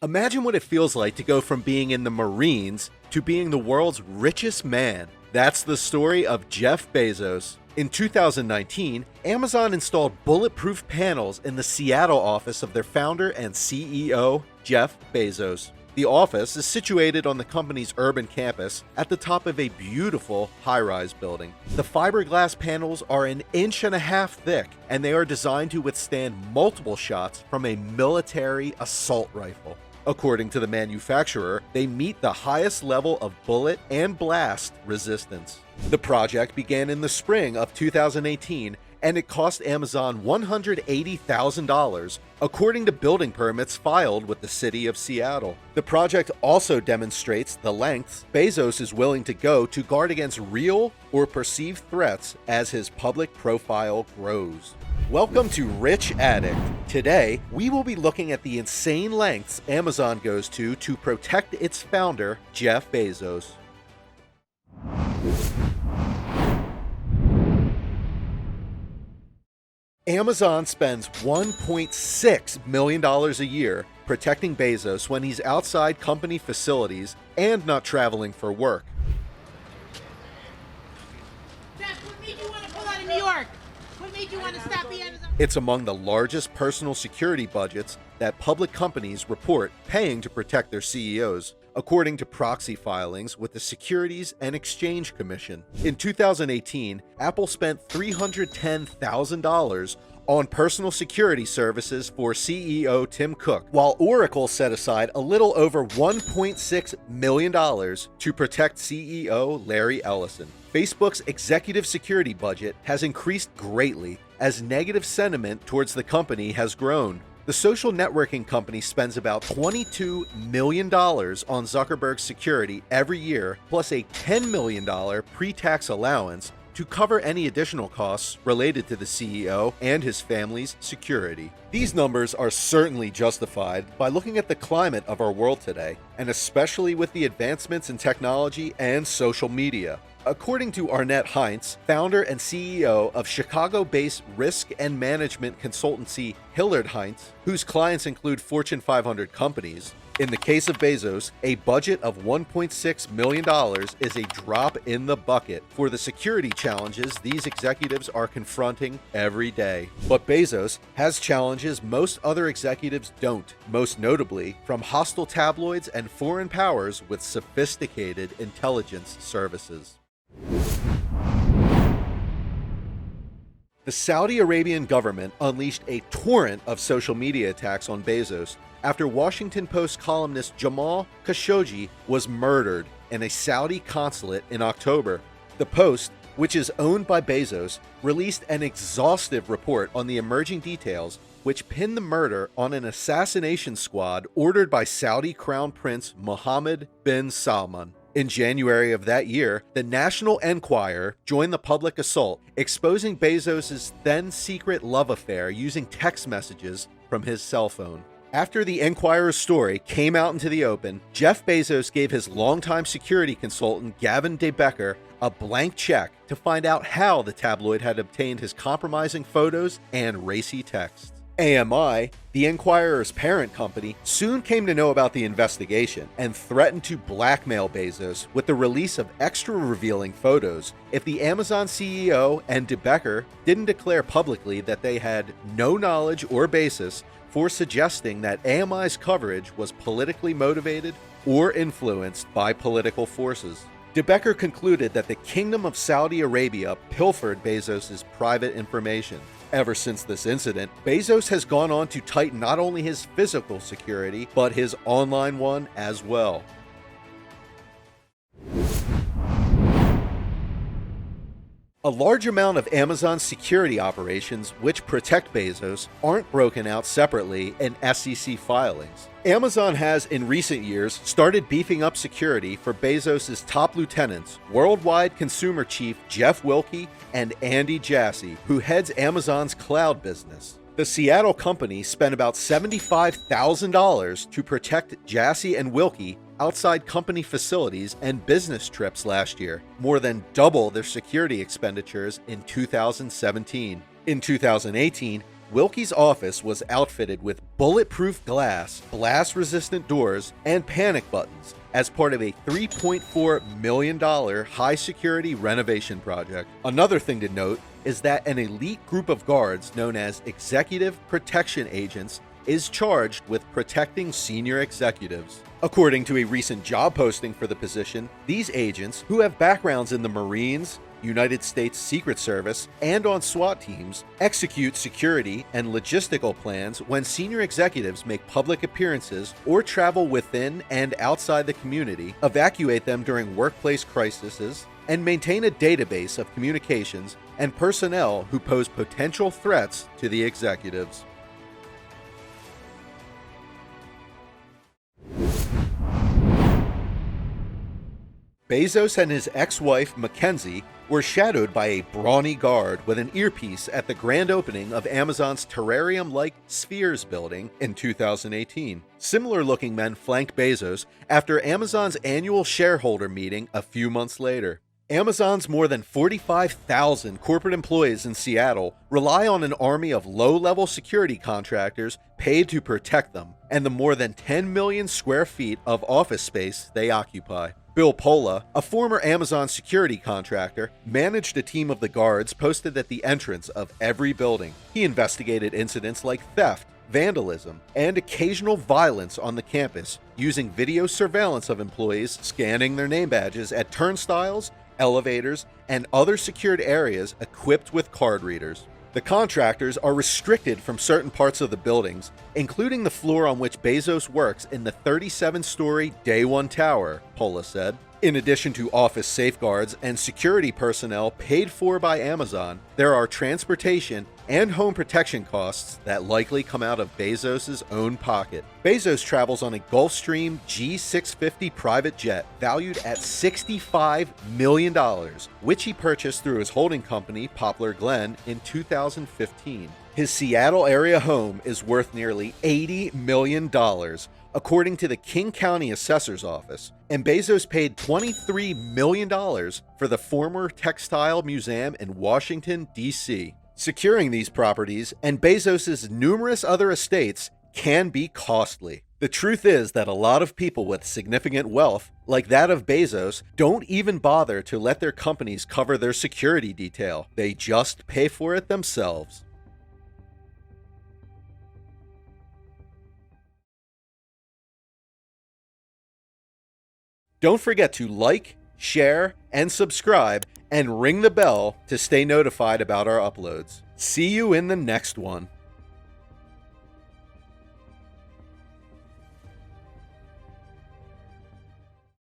Imagine what it feels like to go from being in the Marines to being the world's richest man. That's the story of Jeff Bezos. In 2019, Amazon installed bulletproof panels in the Seattle office of their founder and CEO, Jeff Bezos. The office is situated on the company's urban campus at the top of a beautiful high-rise building. The fiberglass panels are an inch and a half thick, and they are designed to withstand multiple shots from a military assault rifle. According to the manufacturer, they meet the highest level of bullet and blast resistance. The project began in the spring of 2018, and it cost Amazon $180,000, according to building permits filed with the city of Seattle. The project also demonstrates the lengths Bezos is willing to go to guard against real or perceived threats as his public profile grows. Welcome to Rich Addict. Today, we will be looking at the insane lengths Amazon goes to protect its founder, Jeff Bezos. Amazon spends $1.6 million a year protecting Bezos when he's outside company facilities and not traveling for work. Jeff, what made you want to pull out of New York? What made you want to stop the Amazon? It's among the largest personal security budgets that public companies report paying to protect their CEOs, according to proxy filings with the Securities and Exchange Commission. In 2018, Apple spent $310,000 on personal security services for CEO Tim Cook, while Oracle set aside a little over $1.6 million to protect CEO Larry Ellison. Facebook's executive security budget has increased greatly as negative sentiment towards the company has grown. The social networking company spends about $22 million on Zuckerberg's security every year, plus a $10 million pre-tax allowance to cover any additional costs related to the CEO and his family's security. These numbers are certainly justified by looking at the climate of our world today, and especially with the advancements in technology and social media. According to Arnett Heinz, founder and CEO of Chicago-based risk and management consultancy Hillard Heinz, whose clients include Fortune 500 companies, in the case of Bezos, a budget of $1.6 million is a drop in the bucket for the security challenges these executives are confronting every day. But Bezos has challenges most other executives don't, most notably from hostile tabloids and foreign powers with sophisticated intelligence services. The Saudi Arabian government unleashed a torrent of social media attacks on Bezos after Washington Post columnist Jamal Khashoggi was murdered in a Saudi consulate in October. The Post, which is owned by Bezos, released an exhaustive report on the emerging details, which pinned the murder on an assassination squad ordered by Saudi Crown Prince Mohammed bin Salman. In January of that year, the National Enquirer joined the public assault, exposing Bezos' then-secret love affair using text messages from his cell phone. After the Enquirer's story came out into the open, Jeff Bezos gave his longtime security consultant Gavin De Becker a blank check to find out how the tabloid had obtained his compromising photos and racy texts. AMI, the Enquirer's parent company, soon came to know about the investigation and threatened to blackmail Bezos with the release of extra revealing photos if the Amazon CEO and De Becker didn't declare publicly that they had no knowledge or basis for suggesting that AMI's coverage was politically motivated or influenced by political forces. De Becker concluded that the Kingdom of Saudi Arabia pilfered Bezos' private information. Ever since this incident, Bezos has gone on to tighten not only his physical security, but his online one as well. A large amount of Amazon's security operations, which protect Bezos, aren't broken out separately in SEC filings. Amazon has, in recent years, started beefing up security for Bezos' top lieutenants, worldwide consumer chief Jeff Wilke and Andy Jassy, who heads Amazon's cloud business. The Seattle company spent about $75,000 to protect Jassy and Wilke outside company facilities and business trips last year, more than double their security expenditures in 2017. In 2018, Wilkie's office was outfitted with bulletproof glass, blast-resistant doors, and panic buttons as part of a $3.4 million high-security renovation project. Another thing to note is that an elite group of guards known as Executive Protection Agents is charged with protecting senior executives. According to a recent job posting for the position, these agents, who have backgrounds in the Marines, United States Secret Service, and on SWAT teams, execute security and logistical plans when senior executives make public appearances or travel within and outside the community, evacuate them during workplace crises, and maintain a database of communications and personnel who pose potential threats to the executives. Bezos and his ex-wife, Mackenzie, were shadowed by a brawny guard with an earpiece at the grand opening of Amazon's terrarium-like Spheres building in 2018. Similar-looking men flanked Bezos after Amazon's annual shareholder meeting a few months later. Amazon's more than 45,000 corporate employees in Seattle rely on an army of low-level security contractors paid to protect them, and the more than 10 million square feet of office space they occupy. Bill Pola, a former Amazon security contractor, managed a team of the guards posted at the entrance of every building. He investigated incidents like theft, vandalism, and occasional violence on the campus, using video surveillance of employees scanning their name badges at turnstiles, elevators, and other secured areas equipped with card readers. The contractors are restricted from certain parts of the buildings, including the floor on which Bezos works in the 37-story Day One Tower, Pola said. In addition to office safeguards and security personnel paid for by Amazon, there are transportation and home protection costs that likely come out of Bezos' own pocket. Bezos travels on a Gulfstream G650 private jet valued at $65 million, which he purchased through his holding company, Poplar Glen, in 2015. His Seattle area home is worth nearly $80 million, according to the King County Assessor's Office, and Bezos paid $23 million for the former textile museum in Washington, D.C. Securing these properties and Bezos' numerous other estates can be costly. The truth is that a lot of people with significant wealth, like that of Bezos, don't even bother to let their companies cover their security detail. They just pay for it themselves. Don't forget to like, share, and subscribe, and ring the bell to stay notified about our uploads. See you in the next one.